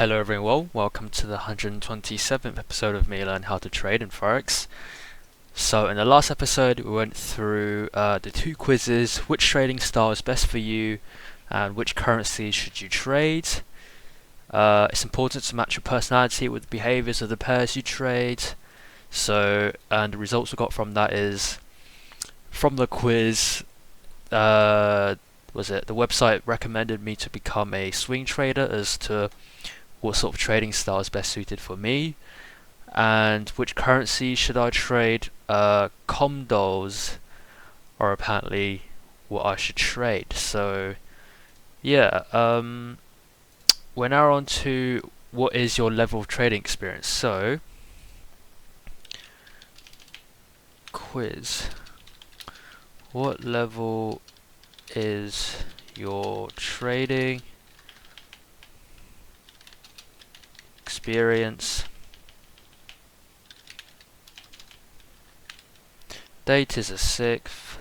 Hello everyone, welcome to the 127th episode of me learn how to trade in Forex. So in the last episode we went through the two quizzes, which trading style is best for you and which currency should you trade. It's important to match your personality with the behaviors of the pairs you trade. And the results we got from that is, from the quiz, the website recommended me to become a swing trader as to what sort of trading style is best suited for me, and which currency should I trade. Comdos are apparently what I should trade. So yeah, we're now on to what is your level of trading experience. So quiz, what level is your trading experience? Date is the 6th.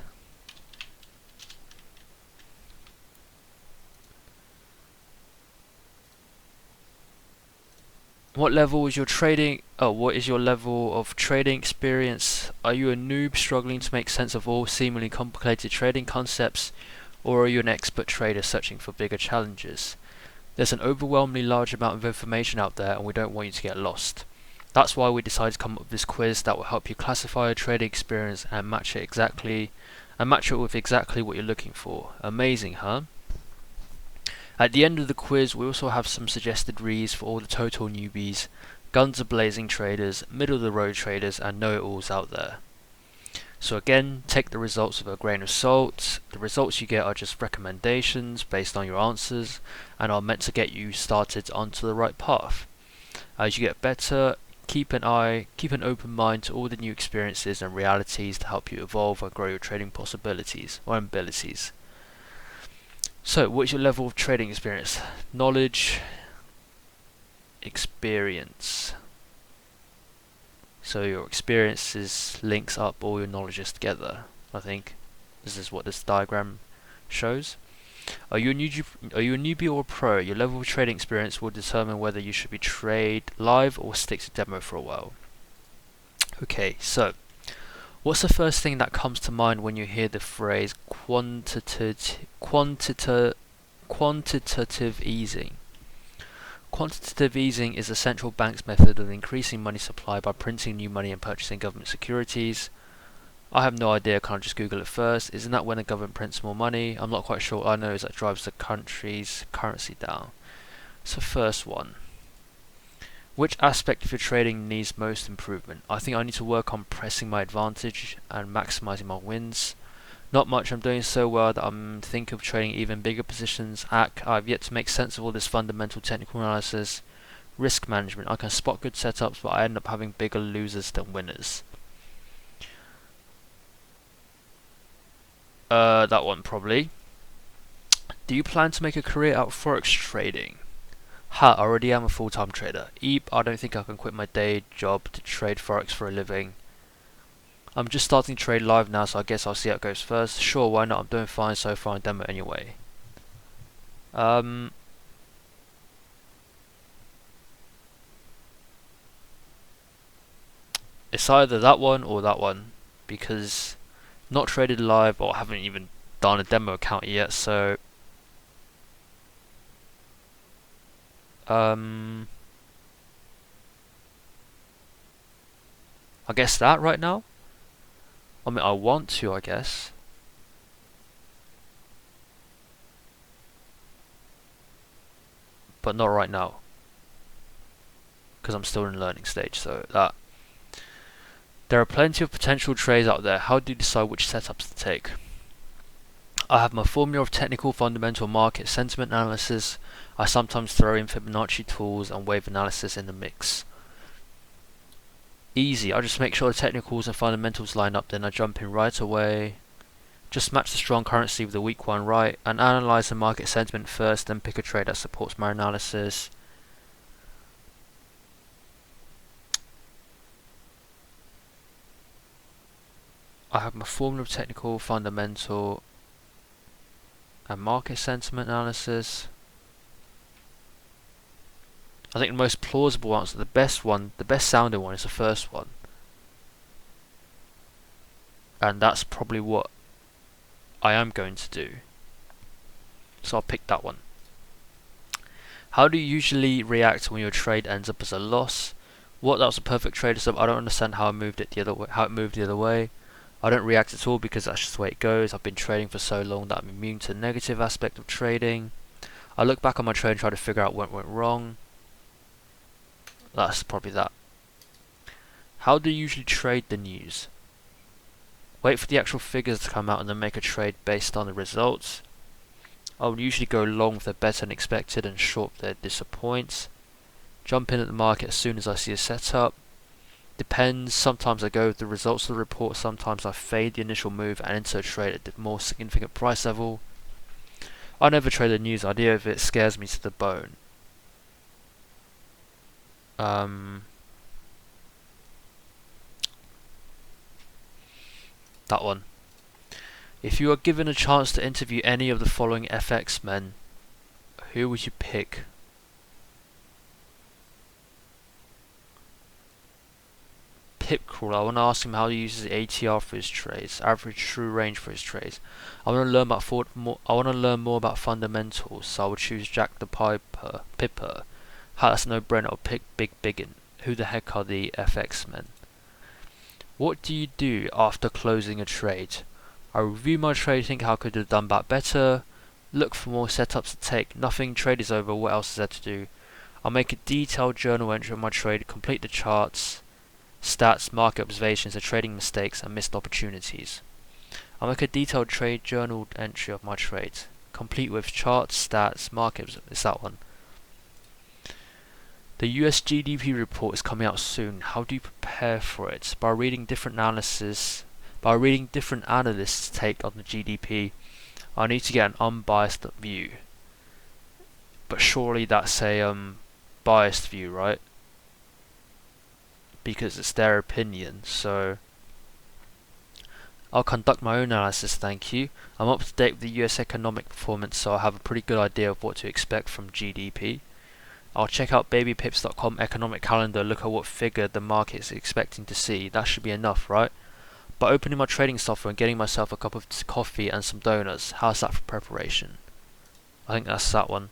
What level is your trading? What is your level of trading experience? Are you a noob struggling to make sense of all seemingly complicated trading concepts, or are you an expert trader searching for bigger challenges? There's an overwhelmingly large amount of information out there and we don't want you to get lost. That's why we decided to come up with this quiz that will help you classify your trading experience and match it with exactly what you're looking for. Amazing, huh? At the end of the quiz, we also have some suggested reads for all the total newbies, guns a-blazing traders, middle-of-the-road traders, and know-it-alls out there. So again, take the results with a grain of salt. The results you get are just recommendations based on your answers and are meant to get you started onto the right path. As you get better, keep an open mind to all the new experiences and realities to help you evolve and grow your trading possibilities or abilities. So, what's your level of trading experience? Knowledge, experience. So your experiences links up all your knowledges together. I think this is what this diagram shows. Are you a newbie or a pro? Your level of trading experience will determine whether you should be trade live or stick to demo for a while. Okay, so what's the first thing that comes to mind when you hear the phrase quantitative easing? Quantitative easing is the central bank's method of increasing money supply by printing new money and purchasing government securities. I have no idea, can I just Google it first? Isn't that when the government prints more money? I'm not quite sure. All I know is that drives the country's currency down. So first one. Which aspect of your trading needs most improvement? I think I need to work on pressing my advantage and maximizing my wins. Not much. I'm doing so well that I'm thinking of trading even bigger positions. I've yet to make sense of all this fundamental technical analysis. Risk management. I can spot good setups, but I end up having bigger losers than winners. That one probably. Do you plan to make a career out of Forex trading? I already am a full-time trader. I don't think I can quit my day job to trade Forex for a living. I'm just starting to trade live now, so I guess I'll see how it goes first. Sure, why not? I'm doing fine so far in demo anyway. It's either that one or that one, because not traded live or haven't even done a demo account yet, so I guess that right now. I mean, I want to, I guess. But not right now. Because I'm still in the learning stage, so that. There are plenty of potential trades out there. How do you decide which setups to take? I have my formula of technical fundamental market sentiment analysis. I sometimes throw in Fibonacci tools and wave analysis in the mix. Easy, I just make sure the technicals and fundamentals line up, then I jump in right away. Just match the strong currency with the weak one right, and analyze the market sentiment first, then pick a trade that supports my analysis. I have my formula of technical, fundamental, and market sentiment analysis. I think the most plausible answer, the best sounding one is the first one. And that's probably what I am going to do. So I'll pick that one. How do you usually react when your trade ends up as a loss? What? That was a perfect trade sub. I don't understand how it moved the other way. I don't react at all because that's just the way it goes. I've been trading for so long that I'm immune to the negative aspect of trading. I look back on my trade and try to figure out what went wrong. That's probably that. How do you usually trade the news? Wait for the actual figures to come out and then make a trade based on the results. I would usually go long if they're better than expected and short if they disappoint. Jump in at the market as soon as I see a setup. Depends, sometimes I go with the results of the report, sometimes I fade the initial move and enter a trade at a more significant price level. I never trade the news idea if it scares me to the bone. That one. If you are given a chance to interview any of the following FX men, who would you pick? Pipcrawler, I want to ask him how he uses the ATR for his trades, average true range for his trades. I want to learn more about fundamentals, so I would choose Jack the Pipper. That's no brainer. I'll pick Big Biggin. Who the heck are the FX men? What do you do after closing a trade? I review my trade, think how could I have done that better, look for more setups to take, nothing, trade is over, what else is there to do? I'll make a detailed journal entry of my trade, complete the charts, stats, market observations, and trading mistakes and missed opportunities. I'll make a detailed trade journal entry of my trade, complete with charts, stats, market, it's that one. The US GDP report is coming out soon. How do you prepare for it? By reading different analysts' take on the GDP. I need to get an unbiased view. But surely that's a biased view, right? Because it's their opinion, so I'll conduct my own analysis, thank you. I'm up to date with the US economic performance, so I have a pretty good idea of what to expect from GDP. I'll check out babypips.com economic calendar, look at what figure the market is expecting to see. That should be enough, right? By opening my trading software and getting myself a cup of coffee and some donuts, how's that for preparation? I think that's that one.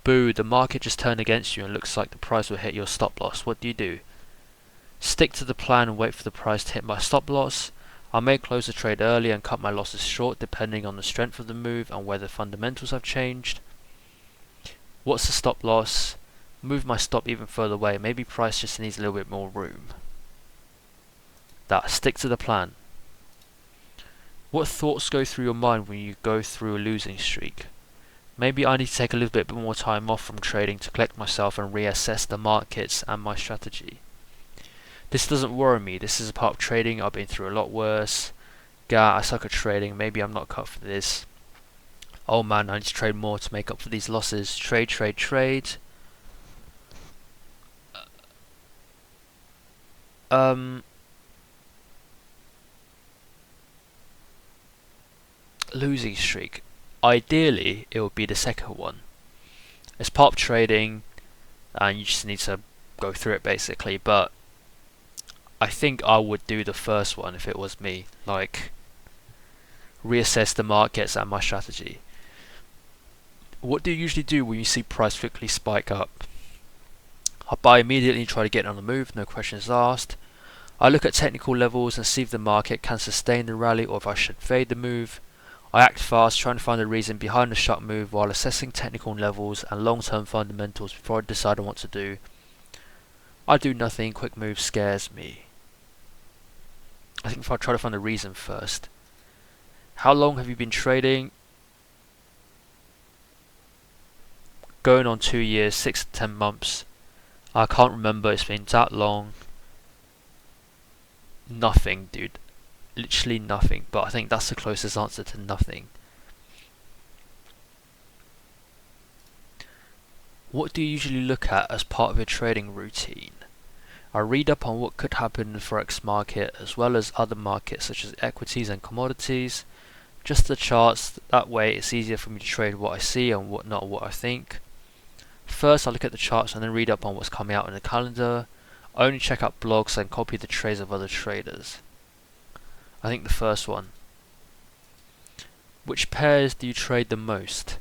Boo, the market just turned against you and looks like the price will hit your stop loss. What do? Stick to the plan and wait for the price to hit my stop loss. I may close the trade early and cut my losses short depending on the strength of the move and whether fundamentals have changed. What's the stop loss? Move my stop even further away. Maybe price just needs a little bit more room. Stick to the plan. What thoughts go through your mind when you go through a losing streak? Maybe I need to take a little bit more time off from trading to collect myself and reassess the markets and my strategy. This doesn't worry me. This is a part of trading. I've been through a lot worse. I suck at trading. Maybe I'm not cut for this. Oh man, I need to trade more to make up for these losses. Trade. Losing streak. Ideally, it would be the second one. It's part of trading, and you just need to go through it basically. But I think I would do the first one if it was me. Like, reassess the markets and my strategy. What do you usually do when you see price quickly spike up? I buy immediately and try to get on the move, no questions asked. I look at technical levels and see if the market can sustain the rally or if I should fade the move. I act fast, trying to find the reason behind the sharp move while assessing technical levels and long-term fundamentals before I decide on what to do. I do nothing, quick move scares me. I think if I try to find the reason first. How long have you been trading? Going on 2 years, 6 to 10 months. I can't remember, it's been that long. Nothing, dude. Literally nothing, but I think that's the closest answer to nothing. What do you usually look at as part of your trading routine? I read up on what could happen in the Forex market as well as other markets such as equities and commodities. Just the charts, that way it's easier for me to trade what I see and not what I think. First, I look at the charts and then read up on what's coming out in the calendar. I only check out blogs and copy the trades of other traders. I think the first one. Which pairs do you trade the most?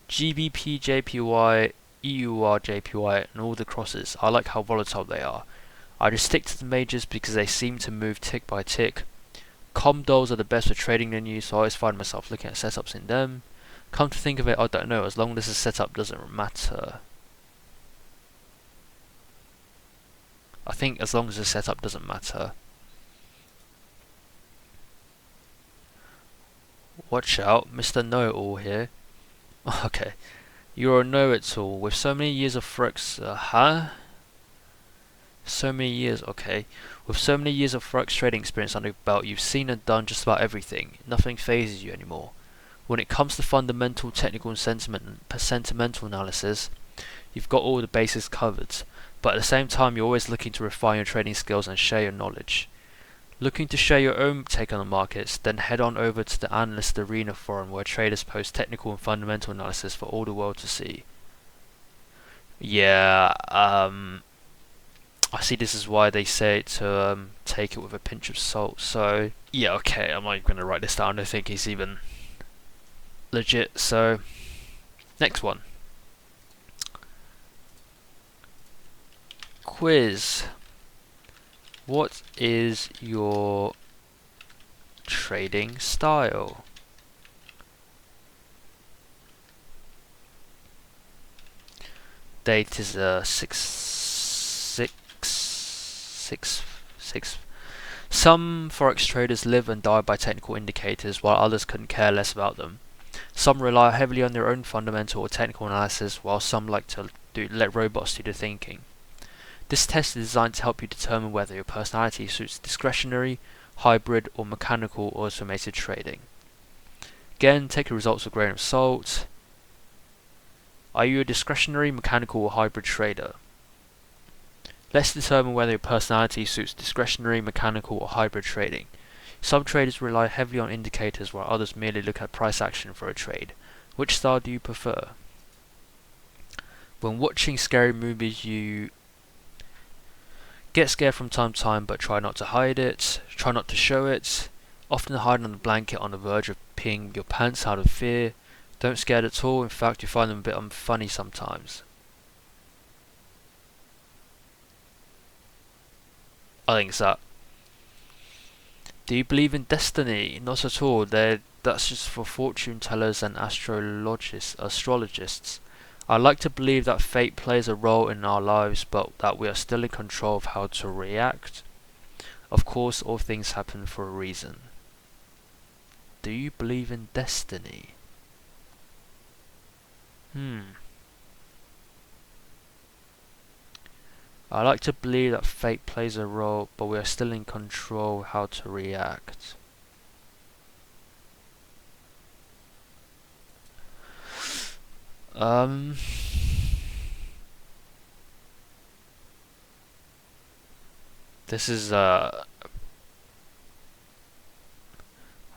GBP, JPY, EUR, JPY, and all the crosses. I like how volatile they are. I just stick to the majors because they seem to move tick by tick. Comdols are the best for trading the news, so I always find myself looking at setups in them. Come to think of it, I don't know, as long as the setup doesn't matter. I think as long as the setup doesn't matter. Watch out, Mr. Know-It-All here. Okay, you're a know-it-all with so many years of Forex. So many years, okay. With so many years of Forex trading experience under your belt, you've seen and done just about everything. Nothing phases you anymore. When it comes to fundamental, technical, and sentimental analysis, you've got all the bases covered. But at the same time, you're always looking to refine your trading skills and share your knowledge. Looking to share your own take on the markets, then head on over to the Analyst Arena forum where traders post technical and fundamental analysis for all the world to see. Yeah, I see this is why they say to take it with a pinch of salt. So, yeah, okay, I'm not even going to write this down. I don't think he's even legit. So, next one. Quiz. What is your trading style? Date is 6/6/6. Some Forex traders live and die by technical indicators, while others couldn't care less about them. Some rely heavily on their own fundamental or technical analysis, while some like to let robots do the thinking. This test is designed to help you determine whether your personality suits discretionary, hybrid, or mechanical automated trading. Again, take the results with a grain of salt. Are you a discretionary, mechanical, or hybrid trader? Let's determine whether your personality suits discretionary, mechanical, or hybrid trading. Some traders rely heavily on indicators while others merely look at price action for a trade. Which style do you prefer? When watching scary movies, you get scared from time to time, but try not to hide it. Try not to show it. Often hide on the blanket on the verge of peeing your pants out of fear. Don't scared at all. In fact, you find them a bit unfunny sometimes. I think it's that. Do you believe in destiny? Not at all. That's just for fortune tellers and astrologists. I like to believe that fate plays a role in our lives, but that we are still in control of how to react. Of course, all things happen for a reason. Do you believe in destiny? I like to believe that fate plays a role, but we are still in control of how to react. This is I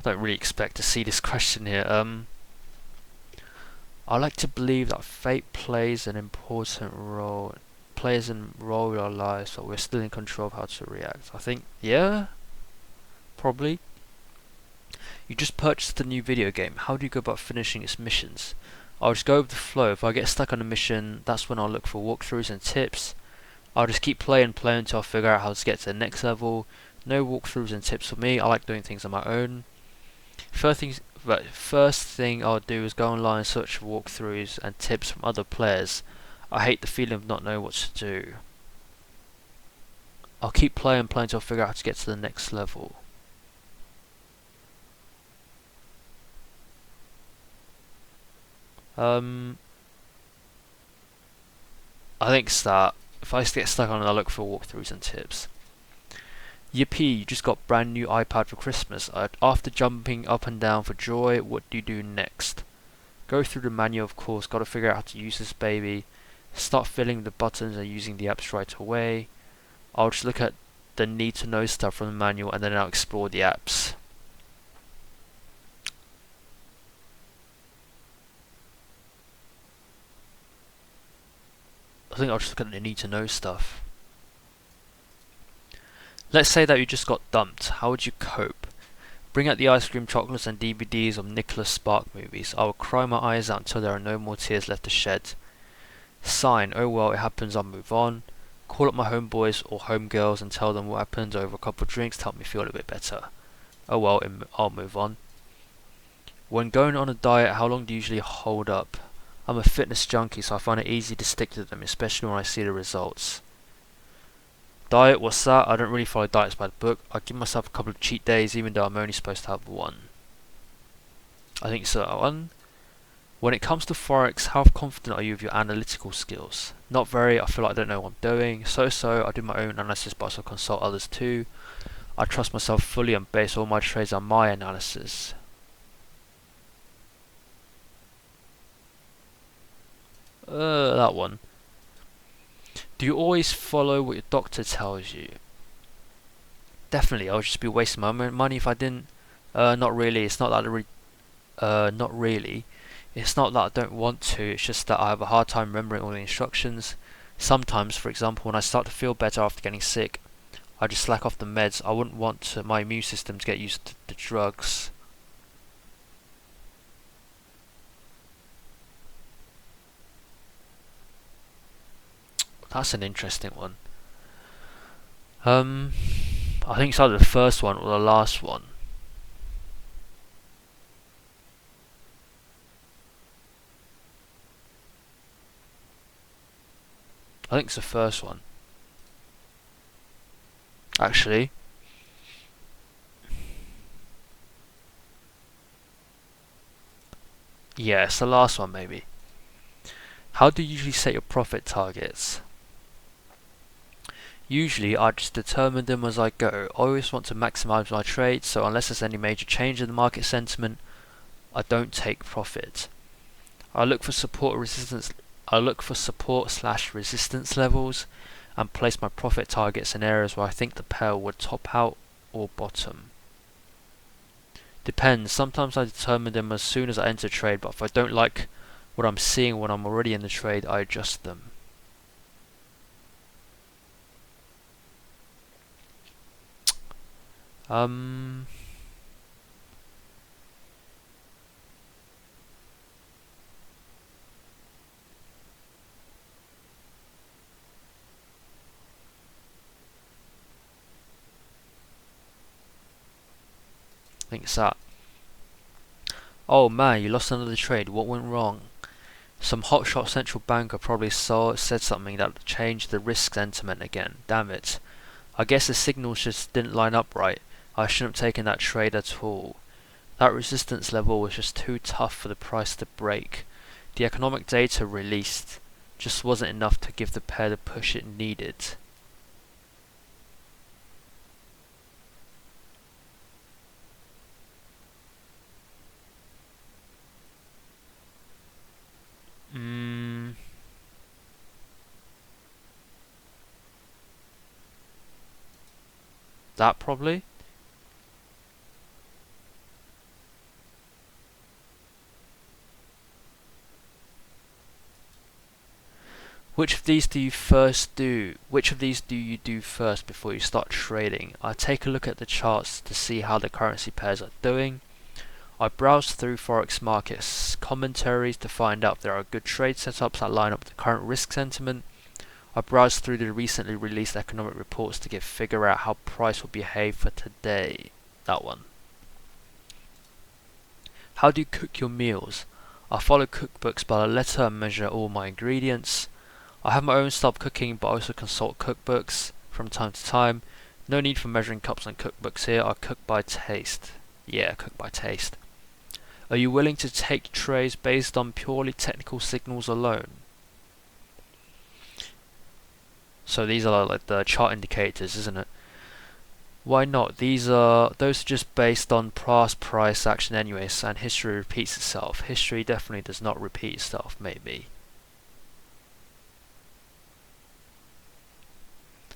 don't really expect to see this question here. I like to believe that fate plays an important role, in our lives, but we're still in control of how to react. I think, yeah, probably. You just purchased a new video game. How do you go about finishing its missions? I'll just go with the flow. If I get stuck on a mission, that's when I'll look for walkthroughs and tips. I'll just keep playing until I figure out how to get to the next level. No walkthroughs and tips for me. I like doing things on my own. First thing I'll do is go online and search for walkthroughs and tips from other players. I hate the feeling of not knowing what to do. I'll keep playing until I figure out how to get to the next level. I think start. If I get stuck on it, I'll look for walkthroughs and tips. Yippee, you just got brand new iPad for Christmas. After jumping up and down for joy, what do you do next? Go through the manual, of course. Gotta figure out how to use this baby. Start filling the buttons and using the apps right away. I'll just look at the need to know stuff from the manual and then I'll explore the apps. I think I'll just look at the need to know stuff. Let's say that you just got dumped. How would you cope? Bring out the ice cream, chocolates and DVDs of Nicholas Spark movies. I will cry my eyes out until there are no more tears left to shed. Sign, oh well, it happens, I'll move on. Call up my homeboys or homegirls and tell them what happened over a couple of drinks to help me feel a bit better. Oh well, I'll move on. When going on a diet, how long do you usually hold up? I'm a fitness junkie, so I find it easy to stick to them, especially when I see the results. Diet, what's that? I don't really follow diets by the book. I give myself a couple of cheat days even though I'm only supposed to have one. I think so. One. When it comes to Forex, how confident are you with your analytical skills? Not very. I feel like I don't know what I'm doing. So. I do my own analysis but also consult others too. I trust myself fully and base all my trades on my analysis. That one. Do you always follow what your doctor tells you? Definitely, I would just be wasting my money if I didn't. Not really. It's not that not really. It's not that I don't want to. It's just that I have a hard time remembering all the instructions. Sometimes, for example, when I start to feel better after getting sick, I just slack off the meds. I wouldn't want my immune system to get used to the drugs. That's an interesting one. I think it's either the first one or the last one. I think it's the first one. Actually. Yeah, it's the last one maybe. How do you usually set your profit targets? Usually I just determine them as I go. I always want to maximize my trades, so unless there's any major change in the market sentiment, I don't take profit. I look for support slash resistance levels and place my profit targets in areas where I think the pair would top out or bottom. Depends, sometimes I determine them as soon as I enter trade, but if I don't like what I'm seeing when I'm already in the trade, I adjust them. I think it's that. Oh man, you lost another trade. What went wrong? Some hotshot central banker probably said something that changed the risk sentiment again. Damn it. I guess the signals just didn't line up right. I shouldn't have taken that trade at all. That resistance level was just too tough for the price to break. The economic data released just wasn't enough to give the pair the push it needed. That probably? Which of these do you do first before you start trading? I take a look at the charts to see how the currency pairs are doing. I browse through Forex markets commentaries to find out if there are good trade setups that line up with the current risk sentiment. I browse through the recently released economic reports to figure out how price will behave for today. That one. How do you cook your meals? I follow cookbooks by the letter and measure all my ingredients. I have my own style of cooking, but I also consult cookbooks from time to time. No need for measuring cups and cookbooks here. I cook by taste. Yeah, cook by taste. Are you willing to take trades based on purely technical signals alone? So these are like the chart indicators, isn't it? Why not? Those are just based on past price action anyways, and history repeats itself. History definitely does not repeat itself, maybe.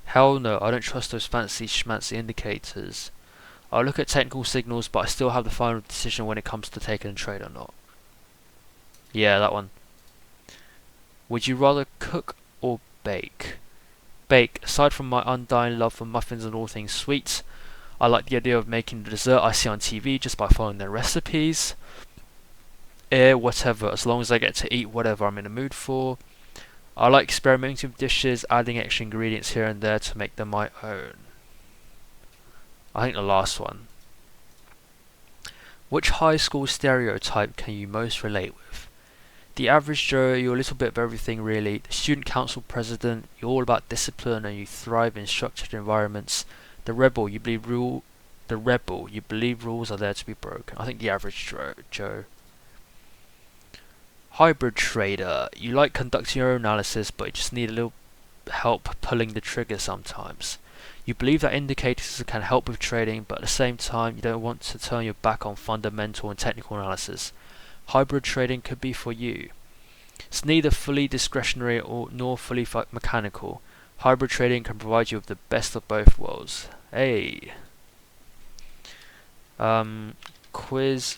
Hell no, I don't trust those fancy schmancy indicators. I look at technical signals, but I still have the final decision when it comes to taking a trade or not. Yeah, that one. Would you rather cook or bake? Bake. Aside from my undying love for muffins and all things sweet, I like the idea of making the dessert I see on TV just by following their recipes. Whatever, as long as I get to eat whatever I'm in the mood for. I like experimenting with dishes, adding extra ingredients here and there to make them my own. I think the last one. Which high school stereotype can you most relate with? The average Joe, you're a little bit of everything really. The student council president, you're all about discipline and you thrive in structured environments. The rebel, you believe rules are there to be broken. I think the average Joe. Hybrid trader, you like conducting your own analysis, but you just need a little help pulling the trigger sometimes. You believe that indicators can help with trading, but at the same time, you don't want to turn your back on fundamental and technical analysis. Hybrid trading could be for you. It's neither fully discretionary nor fully mechanical. Hybrid trading can provide you with the best of both worlds. Hey. Quiz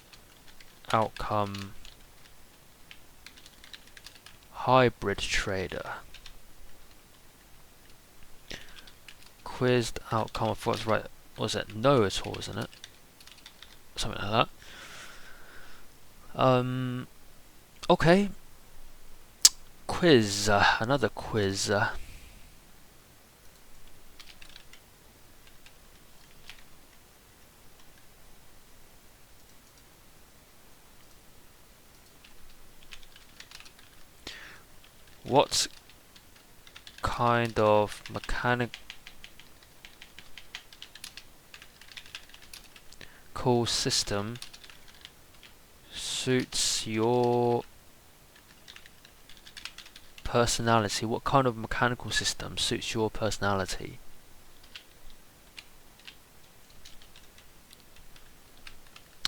outcome. Hybrid trader. Quizzed outcome. I thought it was right. Was it no at all? Isn't it? Something like that. Okay. Quiz. Another quiz. What kind of mechanical system suits your personality? What kind of mechanical system suits your personality?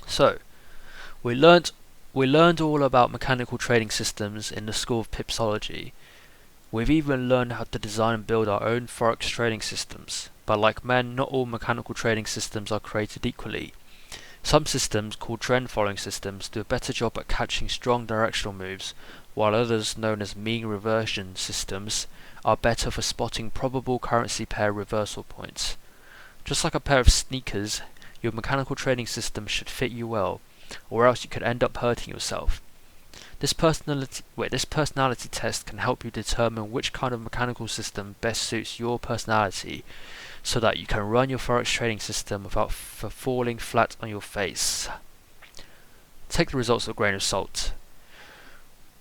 So, we learned all about mechanical trading systems in the School of Pipsology. We've even learned how to design and build our own Forex trading systems. But like men, not all mechanical trading systems are created equally. Some systems, called trend following systems, do a better job at catching strong directional moves, while others, known as mean reversion systems, are better for spotting probable currency pair reversal points. Just like a pair of sneakers, your mechanical trading system should fit you well, or else you could end up hurting yourself. This personality test can help you determine which kind of mechanical system best suits your personality, so that you can run your Forex trading system without falling flat on your face. Take the results with a grain of salt.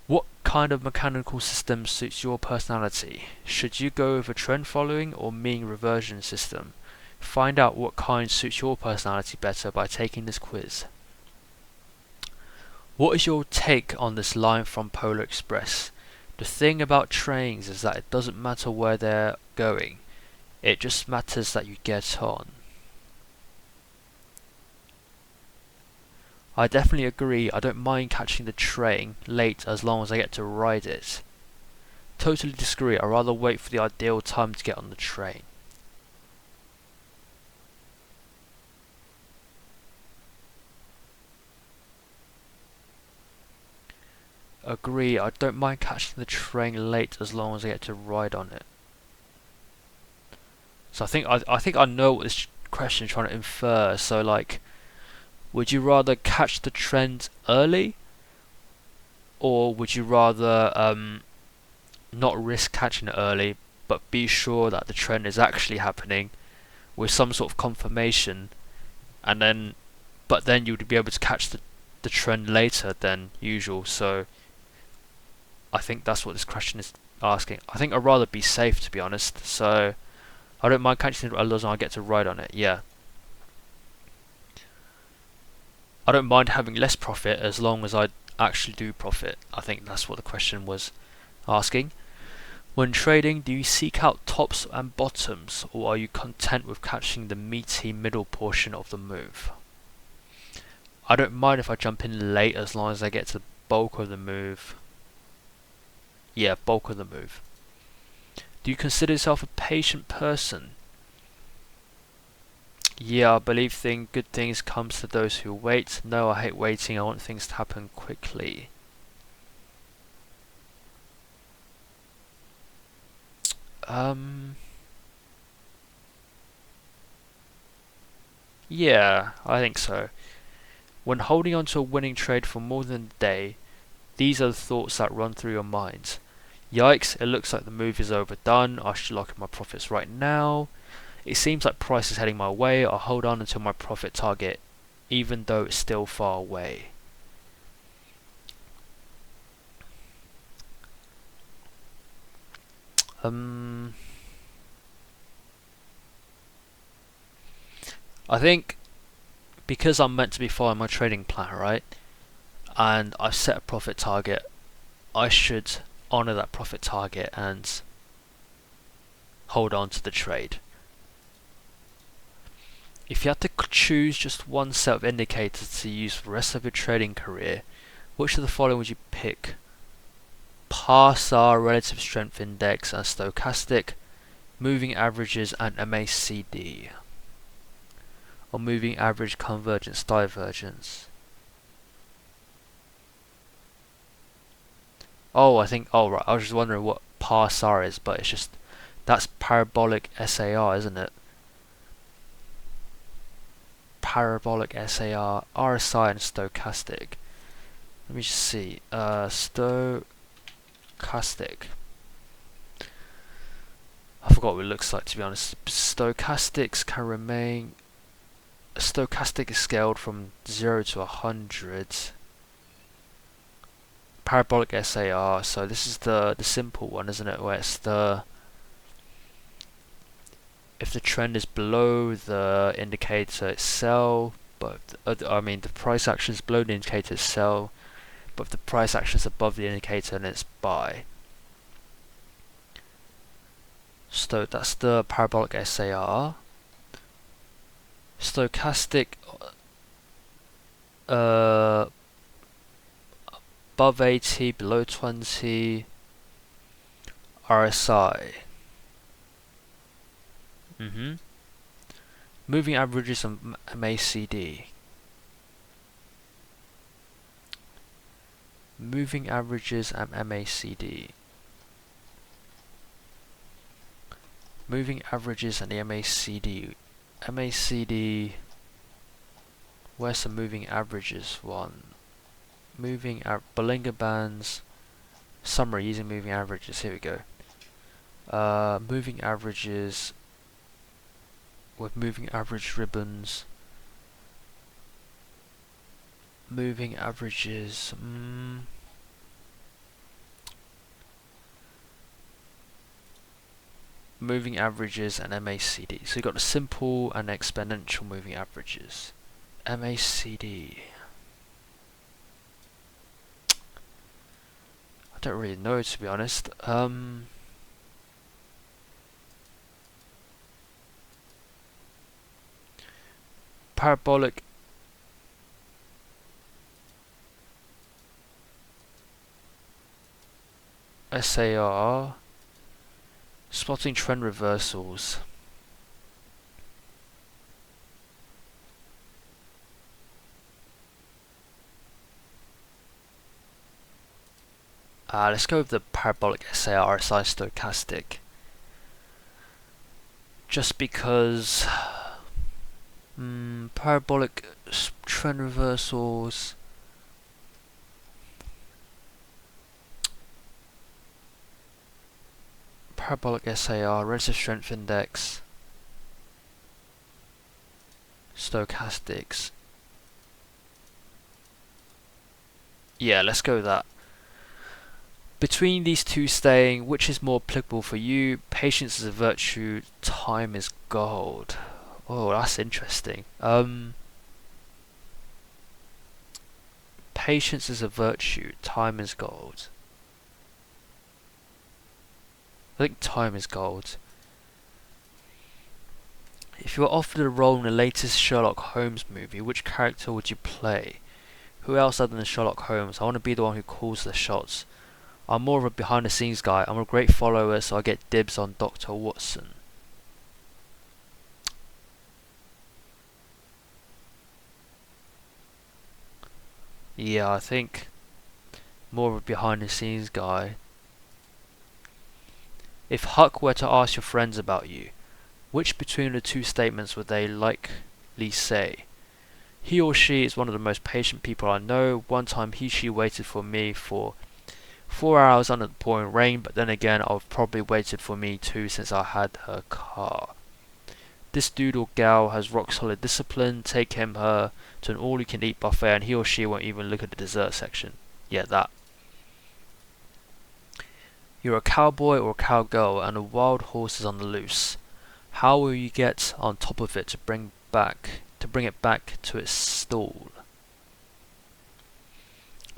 What kind of mechanical system suits your personality? Should you go with a trend following or mean reversion system? Find out what kind suits your personality better by taking this quiz. What is your take on this line from Polar Express? The thing about trains is that it doesn't matter where they're going. It just matters that you get on. I definitely agree. I don't mind catching the train late as long as I get to ride it. Totally disagree. I'd rather wait for the ideal time to get on the train. Agree. I don't mind catching the train late as long as I get to ride on it. So I think I know what this question is trying to infer. So like, would you rather catch the trend early, or would you rather not risk catching it early, but be sure that the trend is actually happening with some sort of confirmation, and then you'd be able to catch the trend later than usual. So I think that's what this question is asking. I think I'd rather be safe, to be honest. So I don't mind catching it as long as I get to ride on it. Yeah. I don't mind having less profit as long as I actually do profit. I think that's what the question was asking. When trading, do you seek out tops and bottoms, or are you content with catching the meaty middle portion of the move? I don't mind if I jump in late as long as I get to the bulk of the move. Yeah, bulk of the move. Do you consider yourself a patient person? Yeah, I believe good things comes to those who wait. No, I hate waiting. I want things to happen quickly. Yeah, I think so. When holding on to a winning trade for more than a day, these are the thoughts that run through your mind. Yikes, it looks like the move is overdone. I should lock in my profits right now. It seems like price is heading my way. I'll hold on until my profit target, even though it's still far away. I think because I'm meant to be following my trading plan, right? And I've set a profit target, I should honor that profit target and hold on to the trade. If you had to choose just one set of indicators to use for the rest of your trading career, which of the following would you pick? PAR, Relative Strength Index, and Stochastic, Moving Averages, and MACD, or Moving Average Convergence Divergence. Oh, right. I was just wondering what PAR is, but it's just that's parabolic SAR, isn't it? Parabolic SAR, RSI, and stochastic. Let me just see. Stochastic. I forgot what it looks like, to be honest. Stochastics can remain. Stochastic is scaled from 0 to 100. Parabolic SAR. So this is the simple one, isn't it? Where it's if the trend is below the indicator, it's sell. But the price action is below the indicator, it's sell. But if the price action is above the indicator, then it's buy. So that's the parabolic SAR. Stochastic, above 80, below 20. RSI. Moving averages and MACD. Moving averages and MACD. Moving averages and the MACD. MACD. Where's the moving averages one? Bollinger Bands. Summary using moving averages. Here we go. Moving averages with moving average ribbons. Moving averages. Moving averages and MACD. So you've got the simple and exponential moving averages. MACD. I don't really know, to be honest. Parabolic SAR, spotting trend reversals. Let's go with the parabolic SAR RSI stochastic. Just because parabolic trend reversals. Parabolic SAR, Relative Strength Index, stochastics. Yeah, let's go with that. Between these two staying, which is more applicable for you? Patience is a virtue, time is gold. Oh, that's interesting. Patience is a virtue, time is gold. I think time is gold. If you were offered a role in the latest Sherlock Holmes movie, which character would you play? Who else other than Sherlock Holmes? I want to be the one who calls the shots. I'm more of a behind the scenes guy. I'm a great follower, so I get dibs on Dr. Watson. Yeah, I think more of a behind the scenes guy. If Huck were to ask your friends about you, which between the two statements would they likely say? He or she is one of the most patient people I know. One time she waited for me for 4 hours under the pouring rain, but then again I've probably waited for me too since I had her car. This dude or gal has rock solid discipline. Take her to an all you can eat buffet and he or she won't even look at the dessert section. Yeah, that. You're a cowboy or a cowgirl and a wild horse is on the loose. How will you get on top of it to bring it back to its stall?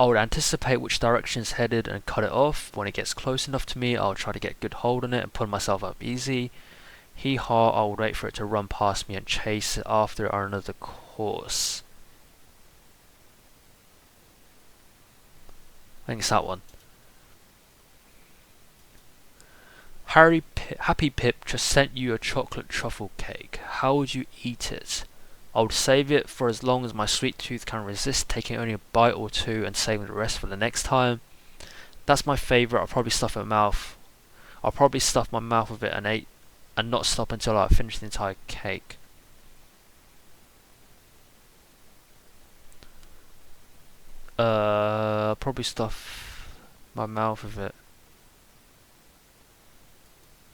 I would anticipate which direction it's headed and cut it off. When it gets close enough to me, I'll try to get good hold on it and pull myself up easy. Hee-haw, I will wait for it to run past me and chase it after it on another course. I think it's that one. Happy Pip just sent you a chocolate truffle cake. How would you eat it? I would save it for as long as my sweet tooth can resist taking only a bite or two and saving the rest for the next time. That's my favourite. I'll probably stuff my mouth with it and not stop until I finish the entire cake. Probably stuff my mouth with it.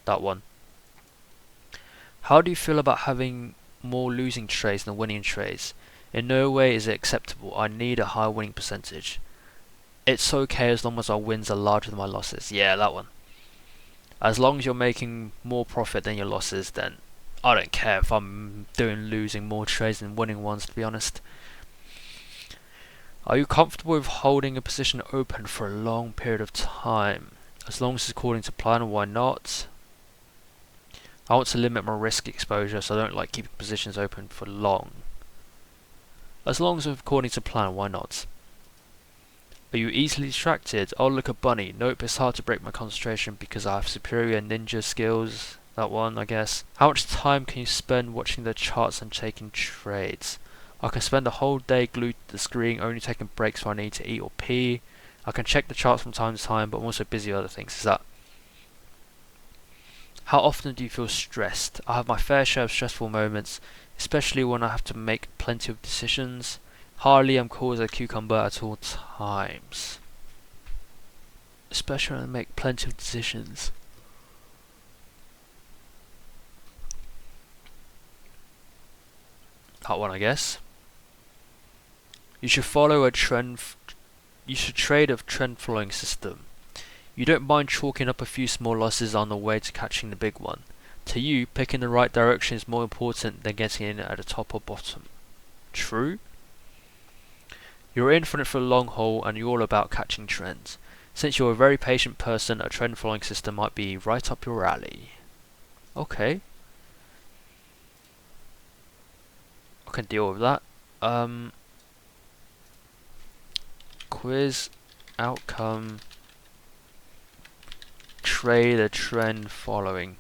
That one. How do you feel about having more losing trades than winning trades? In no way is it acceptable. I need a high winning percentage. It's okay as long as our wins are larger than my losses. Yeah, that one. As long as you're making more profit than your losses, then I don't care if I'm losing more trades than winning ones, to be honest. Are you comfortable with holding a position open for a long period of time? As long as it's according to plan, why not? I want to limit my risk exposure, so I don't like keeping positions open for long. As long as it's according to plan, why not? Are you easily distracted? Oh, look, a bunny. Nope, it's hard to break my concentration because I have superior ninja skills. That one, I guess. How much time can you spend watching the charts and taking trades? I can spend a whole day glued to the screen, only taking breaks when I need to eat or pee. I can check the charts from time to time, but I'm also busy with other things. Is that? How often do you feel stressed? I have my fair share of stressful moments, especially when I have to make plenty of decisions. Hardly am cool as a cucumber at all times. Especially when I make plenty of decisions. That one, I guess. You should follow a trend. You should trade a trend following system. You don't mind chalking up a few small losses on the way to catching the big one. To you, picking the right direction is more important than getting in at the top or bottom. True? You're in for it for the long haul and you're all about catching trends. Since you're a very patient person, a trend following system might be right up your alley. Okay. I can deal with that. Quiz outcome. Trade a trend following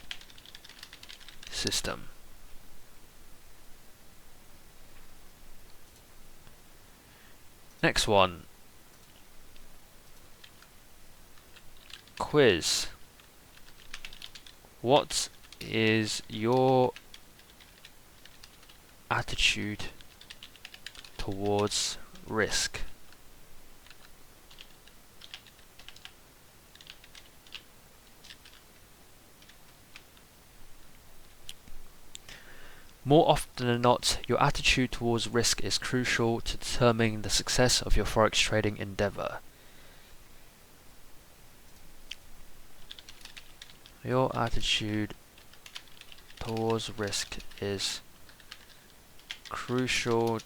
system. Next one. Quiz. What is your attitude towards risk? More often than not, your attitude towards risk is crucial to determining the success of your forex trading endeavor. Your attitude towards risk is crucial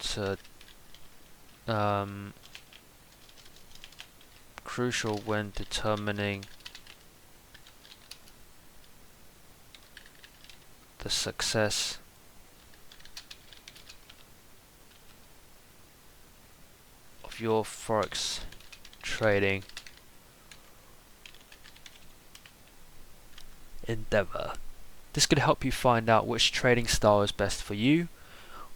when determining the success of your forex trading endeavor. This could help you find out which trading style is best for you,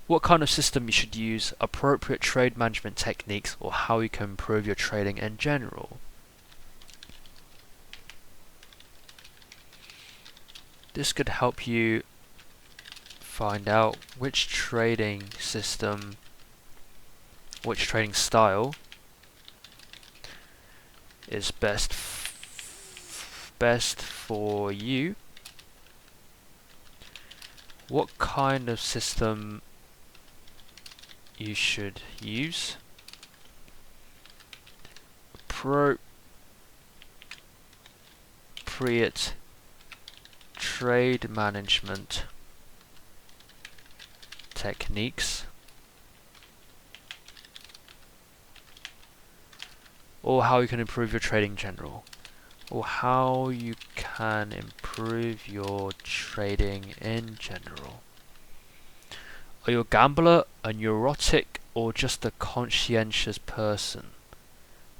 what kind of system you should use, appropriate trade management techniques, or how you can improve your trading in general. This could help you find out which trading system, which trading style is best for you, what kind of system you should use, appropriate trade management techniques, or how you can improve your trading in general, or how you can improve your trading in general. Are you a gambler, a neurotic, or just a conscientious person?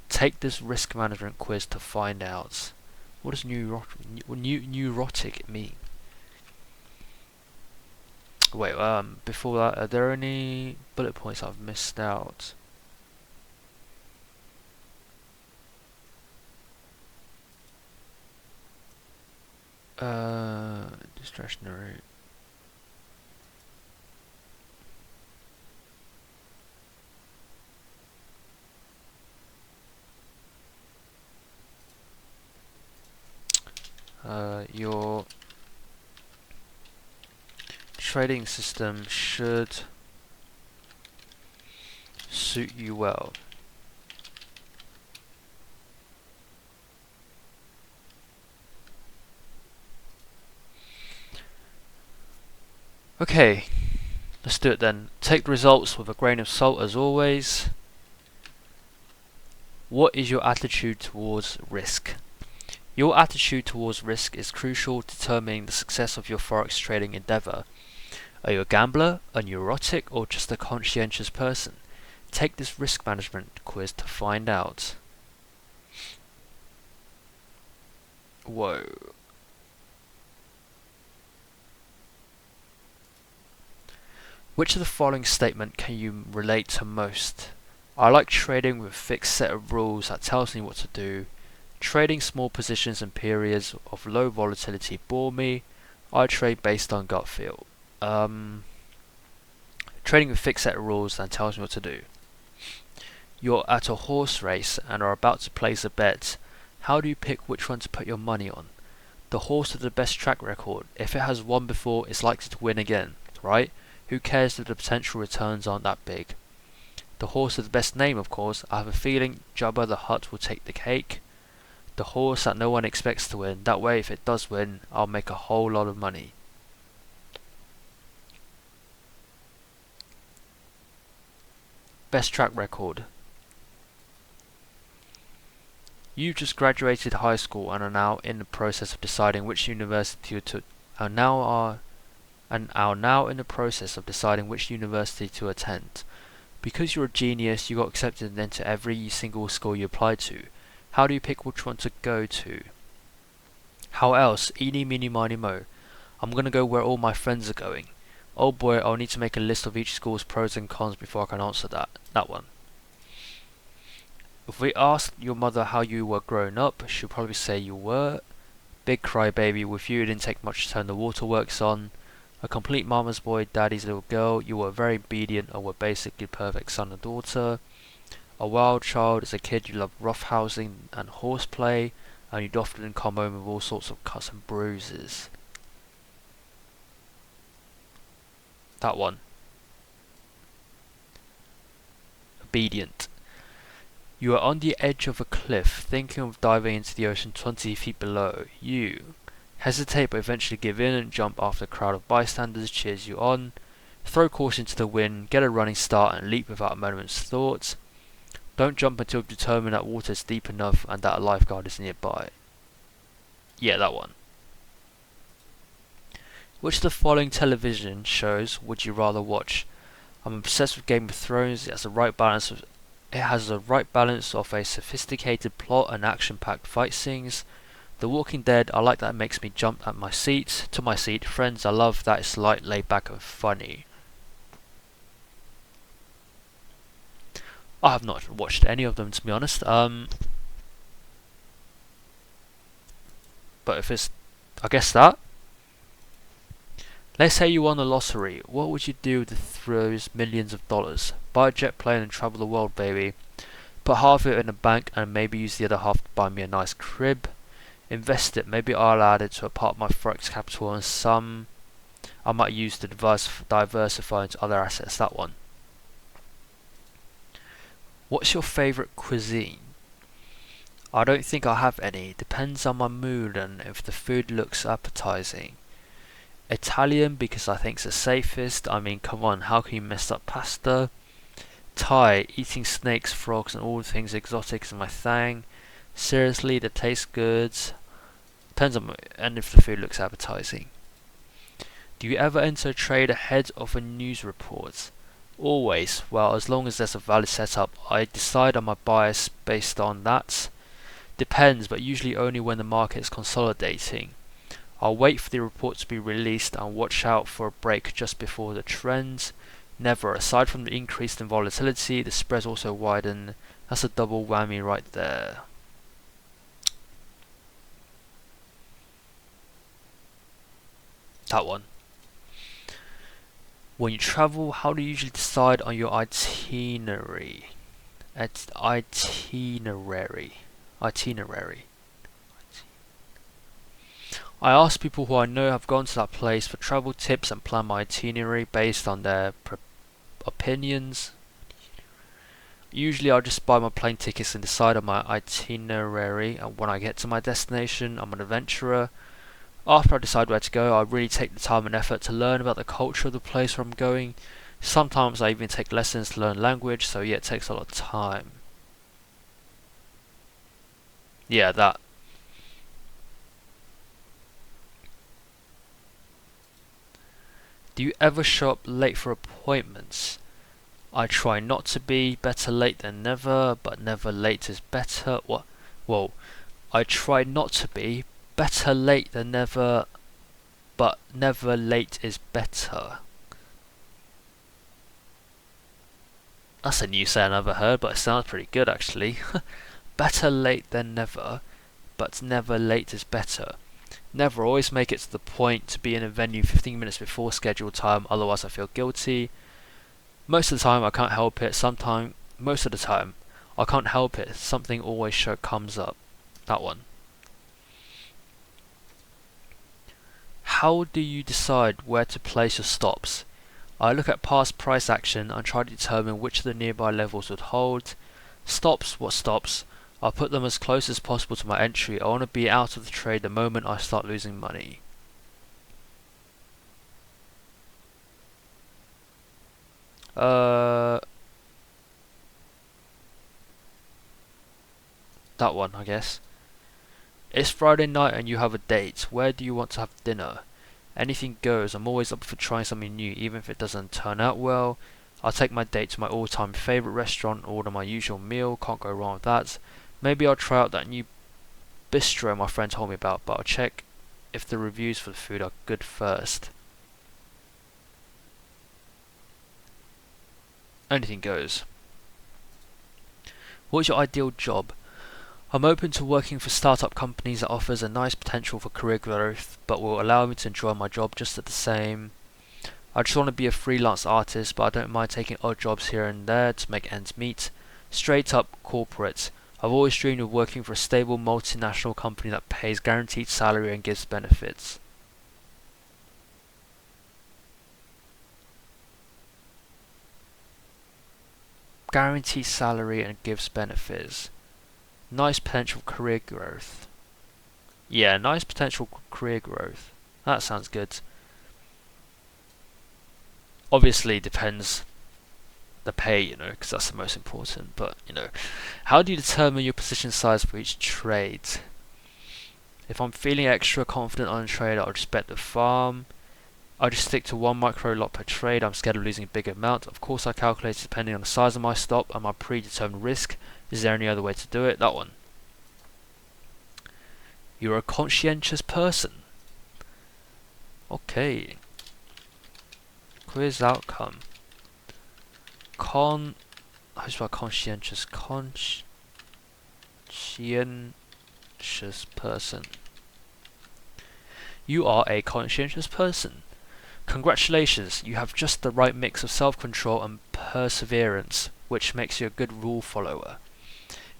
Take this risk management quiz to find out. What does neurotic mean? Wait, before that, are there any bullet points I've missed out? Discretionary. Your trading system should suit you well. Okay, let's do it then. Take the results with a grain of salt as always. What is your attitude towards risk? Your attitude towards risk is crucial to determining the success of your Forex trading endeavor. Are you a gambler, a neurotic, or just a conscientious person? Take this risk management quiz to find out. Whoa. Which of the following statement can you relate to most? I like trading with a fixed set of rules that tells me what to do. Trading small positions in periods of low volatility bore me. I trade based on gut feel. Trading with a fixed set of rules that tells me what to do. You're at a horse race and are about to place a bet. How do you pick which one to put your money on? The horse with the best track record. If it has won before, it's likely to win again, right? Who cares if the potential returns aren't that big? The horse with the best name, of course. I have a feeling Jabba the Hutt will take the cake. The horse that no one expects to win. That way, if it does win, I'll make a whole lot of money. Best track record. You just graduated high school and are now in the process of deciding which university to are now in the process of deciding which university to attend. Because you're a genius, you got accepted into every single school you applied to. How do you pick which one to go to? How else? Eeny, meeny, miny, mo. I'm gonna go where all my friends are going. Oh boy, I'll need to make a list of each school's pros and cons before I can answer that one. If we asked your mother how you were growing up, she'll probably say you were big crybaby. With you, it didn't take much to turn the waterworks on. A complete mama's boy, daddy's little girl. You were very obedient and were basically perfect son and daughter. A wild child. As a kid, you loved roughhousing and horseplay, and you'd often come home with all sorts of cuts and bruises. That one. Obedient. You are on the edge of a cliff, thinking of diving into the ocean 20 feet below. You hesitate but eventually give in and jump after a crowd of bystanders cheers you on. Throw caution to the wind, get a running start and leap without a moment's thought. Don't jump until you've determined that water is deep enough and that a lifeguard is nearby. Yeah, that one. Which of the following television shows would you rather watch? I'm obsessed with Game of Thrones. It has the right balance of a sophisticated plot and action-packed fight scenes. The Walking Dead, I like that it makes me jump to my seat. Friends, I love that it's light, laid back and funny. I have not watched any of them, to be honest. But if it's, I guess that. Let's say you won the lottery. What would you do with those millions of dollars? Buy a jet plane and travel the world, baby. Put half of it in a bank and maybe use the other half to buy me a nice crib. Invest it. Maybe I'll add it to a part of my Forex capital and some I might use to diversify into other assets. That one. What's your favourite cuisine? I don't think I have any. Depends on my mood and if the food looks appetizing. Italian because I think it's the safest. I mean, come on, how can you mess up pasta? Thai, eating snakes, frogs and all things exotic is my thing. Seriously, they taste good. Depends on and if the food looks appetizing. Do you ever enter a trade ahead of a news report? Always. Well, as long as there's a valid setup, I decide on my bias based on that. Depends, but usually only when the market is consolidating. I'll wait for the report to be released and watch out for a break just before the trend. Never. Aside from the increase in volatility, the spreads also widen. That's a double whammy right there. That one. When you travel, how do you usually decide on your itinerary? Itinerary. I ask people who I know have gone to that place for travel tips and plan my itinerary based on their opinions. Usually I'll just buy my plane tickets and decide on my itinerary, and when I get to my destination I'm an adventurer. After I decide where to go, I really take the time and effort to learn about the culture of the place where I'm going. Sometimes I even take lessons to learn language, so yeah, it takes a lot of time. Yeah, that. Do you ever show up late for appointments? I try not to be. Better late than never, but never late is better. What? Well, I try not to be. Better late than never, but never late is better. That's a new saying I've never heard, but it sounds pretty good actually. Better late than never, but never late is better. Never. Always make it to the point to be in a venue 15 minutes before scheduled time, otherwise I feel guilty. Most of the time I can't help it. Most of the time I can't help it. Something always comes up. That one. How do you decide where to place your stops? I look at past price action and try to determine which of the nearby levels would hold. Stops, what stops? I'll put them as close as possible to my entry. I want to be out of the trade the moment I start losing money. That one, I guess. It's Friday night and you have a date. Where do you want to have dinner? Anything goes. I'm always up for trying something new, even if it doesn't turn out well. I'll take my date to my all-time favourite restaurant, order my usual meal. Can't go wrong with that. Maybe I'll try out that new bistro my friend told me about, but I'll check if the reviews for the food are good first. Anything goes. What's your ideal job? I'm open to working for startup companies that offers a nice potential for career growth, but will allow me to enjoy my job just at the same. I just want to be a freelance artist, but I don't mind taking odd jobs here and there to make ends meet. Straight up corporate. I've always dreamed of working for a stable multinational company that pays guaranteed salary and gives benefits. Guaranteed salary and gives benefits. Nice potential career growth. Yeah, nice potential career growth. That sounds good. Obviously depends the pay, because that's the most important. But, how do you determine your position size for each trade? If I'm feeling extra confident on a trade, I'll just bet the farm. I just stick to one micro lot per trade. I'm scared of losing a big amount. Of course I calculate it depending on the size of my stop and my predetermined risk. Is there any other way to do it? That one. You're a conscientious person. Okay. Quiz outcome. How do you spell conscientious? Conscientious person. You are a conscientious person. Congratulations, you have just the right mix of self-control and perseverance, which makes you a good rule follower.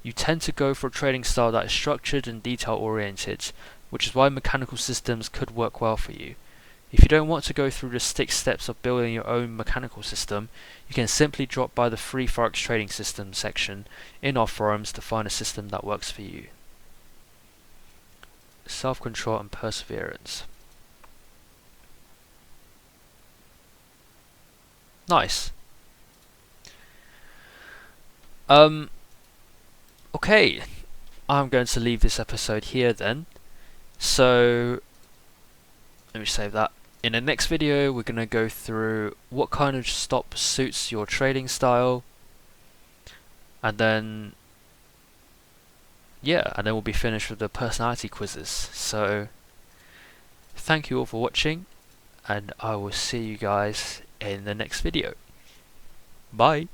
You tend to go for a trading style that is structured and detail-oriented, which is why mechanical systems could work well for you. If you don't want to go through the 6 steps of building your own mechanical system, you can simply drop by the free Forex trading system section in our forums to find a system that works for you. Self-control and perseverance. Nice. Okay, I'm going to leave this episode here then. So, let me save that. In the next video, we're going to go through what kind of stop suits your trading style, and then we'll be finished with the personality quizzes. So, thank you all for watching, and I will see you guys in the next video. Bye!